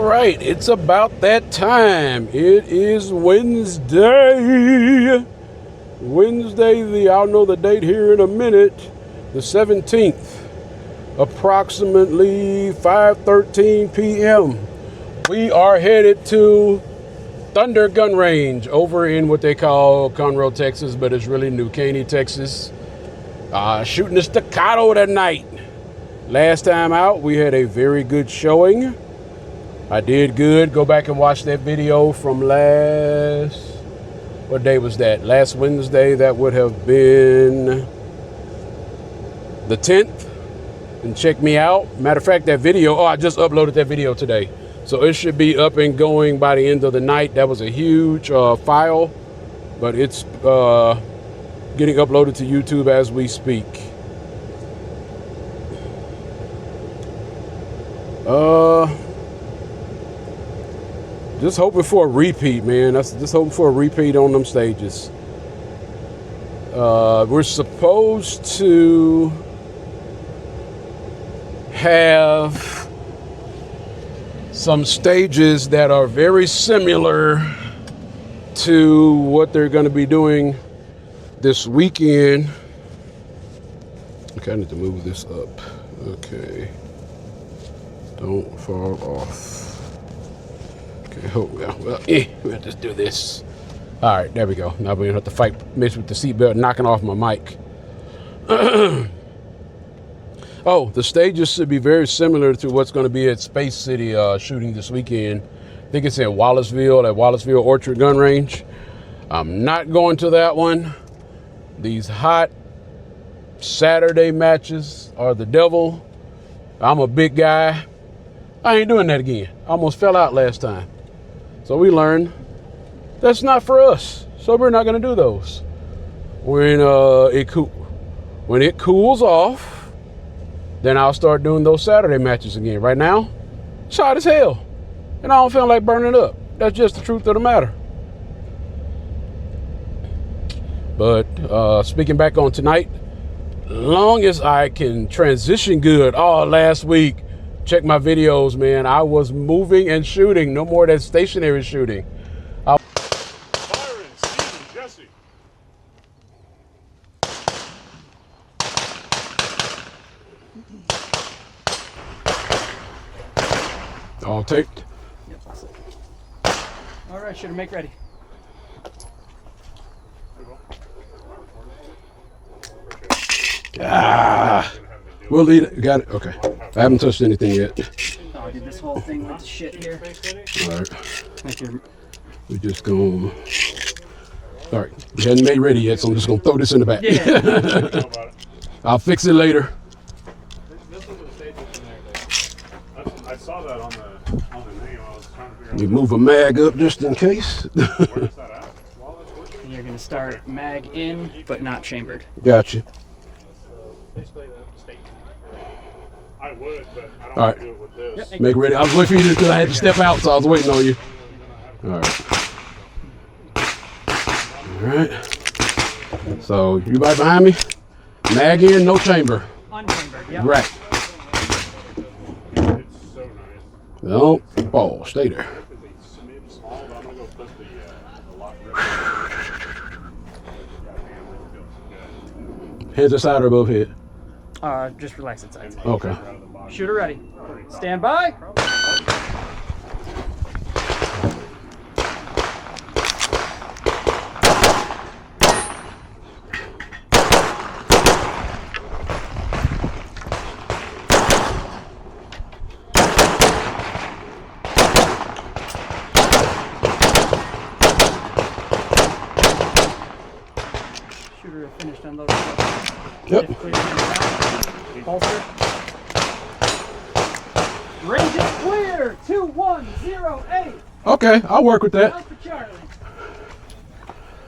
right, it's about that time. It is Wednesday. I'll know the date here in a minute. The 17th, approximately 5:13 p.m. We are headed to Thunder Gun Range over in what they call Conroe, Texas, but it's really New Caney, Texas. Shooting a Staccato tonight. Last time out, we had a very good showing. I did good. Go back and watch that video from what day was that? Last Wednesday. That would have been the 10th. And check me out. Matter of fact, that video, I just uploaded that video today. So it should be up and going by the end of the night. That was a huge file, but it's getting uploaded to YouTube as we speak. Just hoping for a repeat, man. That's just hoping for a repeat on them stages. We're supposed to have some stages that are very similar to what they're going to be doing this weekend. Okay, I need to move this up. Okay. Don't fall off. Okay, we'll just do this. All right, there we go. Now we're gonna have to mess with the seatbelt, knocking off my mic. Oh, the stages should be very similar to what's going to be at Space City shooting this weekend. I think it's in Wallaceville, at Wallaceville Orchard Gun Range. I'm not going to that one. These hot Saturday matches are the devil. I'm a big guy. I ain't doing that again. I almost fell out last time. So we learned that's not for us. So we're not going to do those. When it cools off, then I'll start doing those Saturday matches again. Right now, it's hot as hell. And I don't feel like burning up. That's just the truth of the matter. But speaking back on tonight, long as I can transition good. Last week, check my videos, man. I was moving and shooting. No more of that stationary shooting. Byron, Steven, Jesse. All taped? Yep. All right, shooter, make ready. We'll leave it. Got it. Okay. I haven't touched anything yet. Oh, I did this whole thing with the shit here. All right. Thank you. We're just going. All right. We hadn't made ready yet, so I'm just going to throw this in the back. Yeah. I'll fix it later. This was the stage in there. I saw that on the name. I was trying to figure out. We move a mag up just in case. Where's that at? And you're going to start mag in, but not chambered. Gotcha. I would, but I don't All want right. to do it with this. Yep. Make ready. I was waiting for you because I had to step out, so I was waiting on you. All right. All right. So you right behind me? Mag in, no chamber. Unchambered, yep. Right. It's so nice. Don't fall. Stay there. It's small, but I'm going to go put the lock grip. Hands aside or above head? Just relax inside. Okay. Shooter ready. Stand by. Shooter finished unloading. Yep. Holster. Range is clear. 2108. Okay, I'll work with that. Alpha Charlie.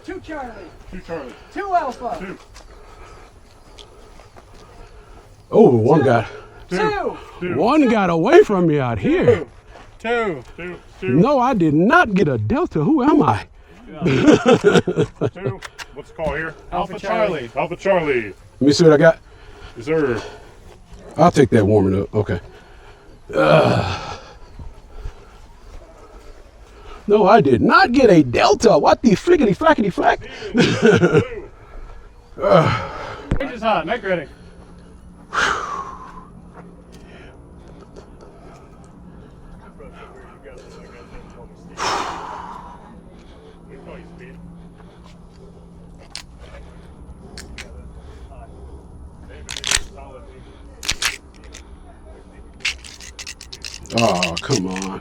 2 Charlie. 2 Charlie. 2 Alpha. 2. Oh, one got 2. one got away from me out here. 2. No, I did not get a Delta. Who am I? 2. What's the call here? Alpha Charlie. Alpha Charlie. Let me see what I got. Yes, sir. I'll take that warming up. Okay. No, I did not get a Delta. What the flickety flackety flack? Range is hot. Neck ready. Oh, come on.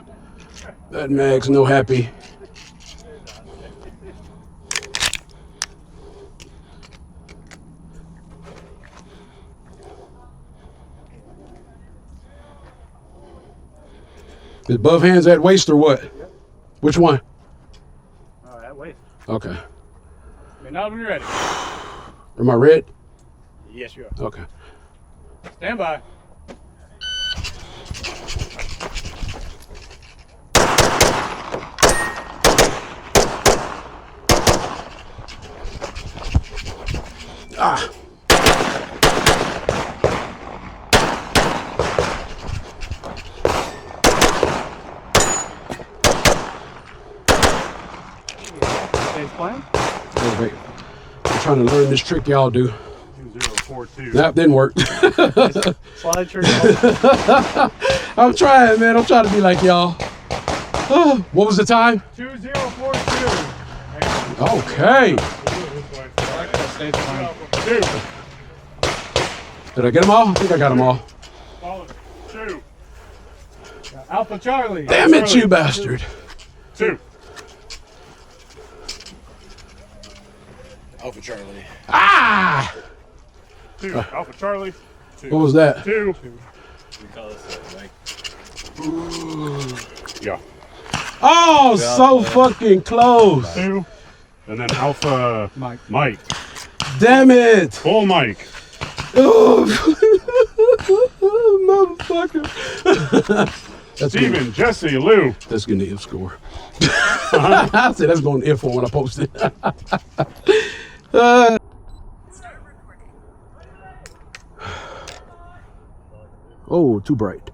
That mag's no happy. Is both hands at waist or what? Yep. Which one? That way. Okay. Now when you're ready. Am I red? Yes, you are. Okay. Stand by. Ah. Stays playing. Oh, wait. I'm trying to learn this trick y'all do. 2042. That didn't work. Slide trigger. I'm trying, man. I'm trying to be like y'all. What was the time? 2042. Okay. Stays playing. 2. Did I get them all? I think I got them all. Follow. 2. Alpha Charlie. Damn it, you bastard. 2. Alpha Charlie. Ah! 2. Alpha Charlie. 2. What was that? 2. We call this like Yeah. Oh, so fucking close. 2. And then Alpha Mike. Damn it. Full Mike. Oh, motherfucker. That's Steven, good. Jesse, Lou. That's good to F score. I said that's going to F when I post it. Oh, too bright.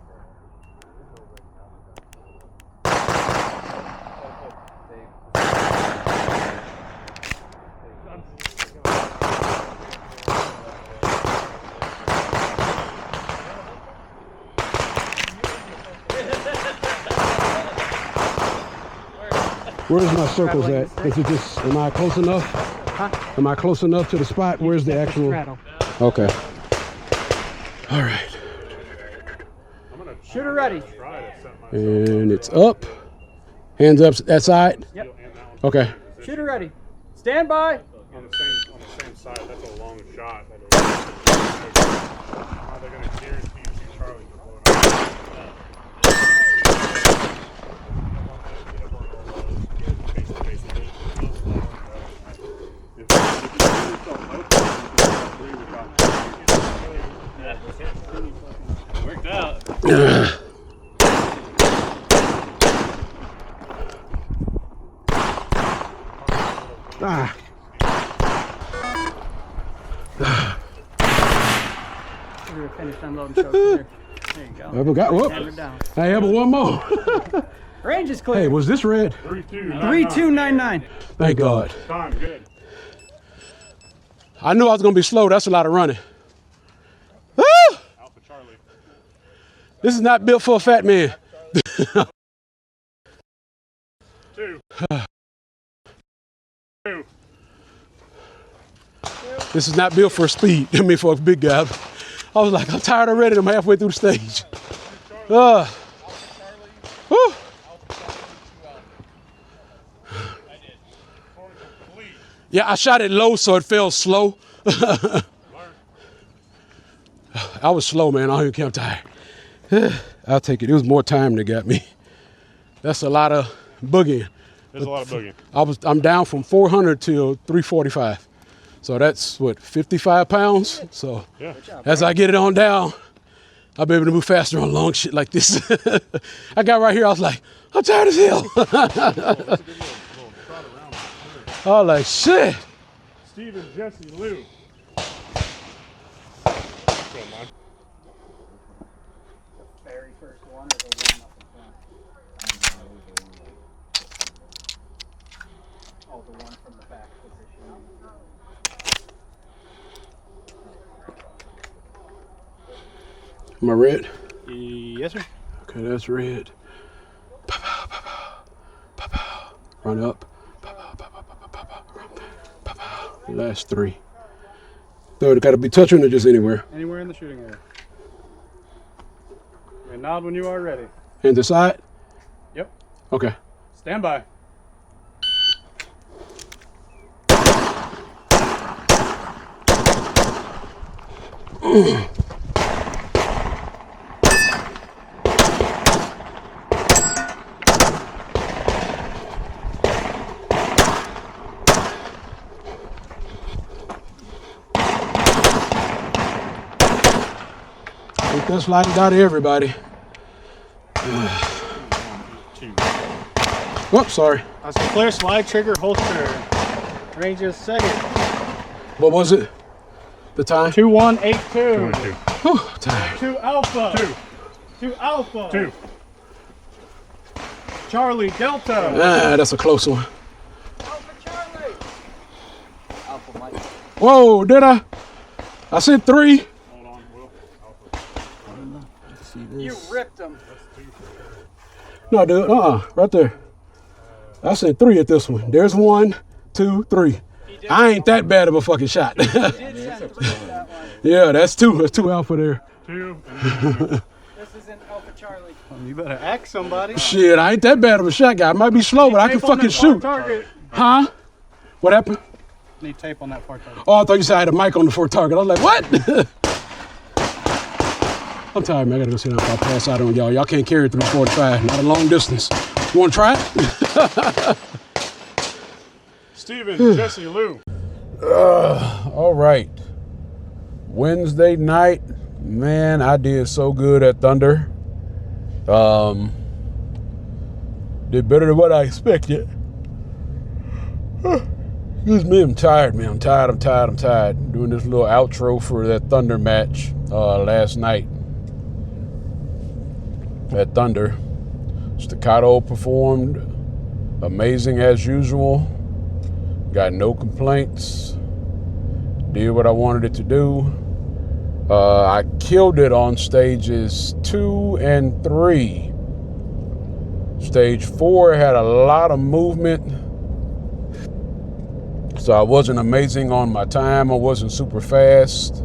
Where's my circles at? Is it just, am I close enough? Huh? Am I close enough to the spot? Where's the actual? Straddle. Okay. All right. Shooter ready. And it's up. Hands up that side? Yep. Okay. Shooter ready. Stand by. On the same side. That's a long shot. How they're going to guarantee you see Charlie to blow it up. worked out. Ah. We're finished unloading choke. There you go. I forgot. Whoop. Hammer down. I have one more. Range is clear. Hey, was this red? 3299. Thank God. Time, good. I knew I was going to be slow. That's a lot of running. Woo! Alpha Charlie. This is not built for a fat man. 2. 2. This is not built for speed. I mean, for a big guy. I was like, I'm tired already. I'm halfway through the stage. Woo. Yeah, I shot it low, so it fell slow. I was slow, man. I don't even care. I'm tired. I'll take it. It was more time that got me. That's a lot of boogieing. There's a lot of boogieing. I'm down from 400 to 345. So that's what, 55 pounds? So Yeah. as I get it on down, I'll be able to move faster on long shit like this. I got right here, I was like, I'm tired as hell. I was like, shit. Steven, Jesse, Lou. Very first one or the one up in front? Oh, the one from the back position. Am I red? Yes, sir. Okay, that's red. Pow, pow, pow, pow. Pow, pow. Run up. Pow, pow, pow, pow, pow, pow, pow. Pow, pow. Last 3. Third, got to be touching or just anywhere? Anywhere in the shooting area. And nod when you are ready. And the side? Yep. Okay. Stand by. I think that's like it got everybody. Whoops, sorry. That's a clear slide trigger holster. Range is second. What was it? The time? 2182. Whew, tired. 2 Alpha. 2 Alpha. 2. Charlie Delta. Ah, that's a close one. Alpha Charlie. Alpha Mike. Whoa, did I? I said 3. Hold on, Will. You ripped him. No, dude. Right there. I said 3 at this one. There's 1, 2, 3. I ain't that bad of a fucking shot. Did send 3 that one. Yeah, that's 2. That's 2 Alpha there. 2. This isn't Alpha Charlie. You better ask somebody. Shit, I ain't that bad of a shot guy. I might be slow, but I can Tape on fucking that far shoot. Target. Huh? What happened? Need tape on that far target. Oh, I thought you said I had a mic on the 4 target. I was like, what? I'm tired, man. I gotta go sit down if I pass out on y'all. Y'all can't carry 345. Not a long distance. You wanna try it? Steven, Jesse, Lou. All right. Wednesday night, man, I did so good at Thunder. Did better than what I expected. Excuse me, I'm tired, man. I'm tired. Doing this little outro for that Thunder match last night at Thunder. Staccato performed amazing as usual. Got no complaints. Did what I wanted it to do. I killed it on stages 2 and 3. Stage 4 had a lot of movement. So I wasn't amazing on my time. I wasn't super fast.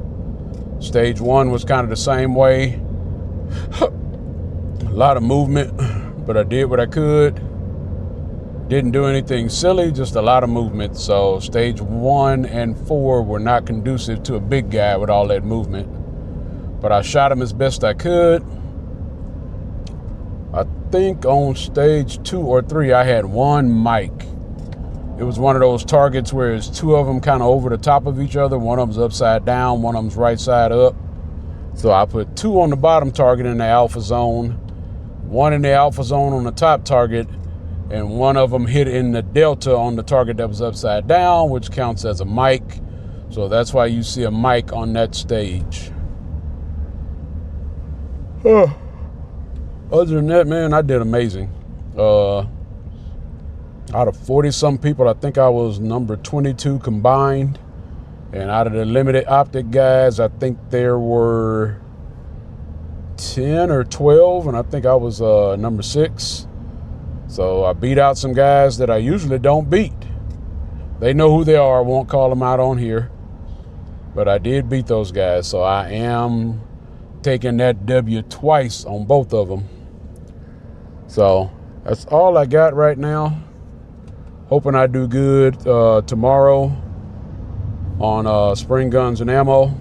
Stage 1 was kind of the same way. A lot of movement, but I did what I could. Didn't do anything silly, just a lot of movement. So stage 1 and 4 were not conducive to a big guy with all that movement. But I shot him as best I could. I think on stage 2 or 3, I had 1 mic. It was one of those targets where it's 2 of them kind of over the top of each other. One of them's upside down, one of them's right side up. So I put 2 on the bottom target in the alpha zone, 1 in the alpha zone on the top target, and 1 of them hit in the delta on the target that was upside down, which counts as a mic. So that's why you see a mic on that stage. Other than that, man, I did amazing. Out of 40-some people, I think I was number 22 combined. And out of the limited optic guys, I think there were 10 or 12, and I think I was number 6. So I beat out some guys that I usually don't beat. They know who they are. I won't call them out on here. But I did beat those guys, so I am taking that W twice on both of them. So that's all I got right now. Hoping I do good tomorrow on Spring Guns and Ammo.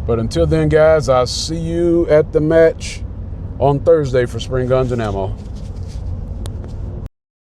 But until then, guys, I'll see you at the match on Thursday for Spring Guns and Ammo.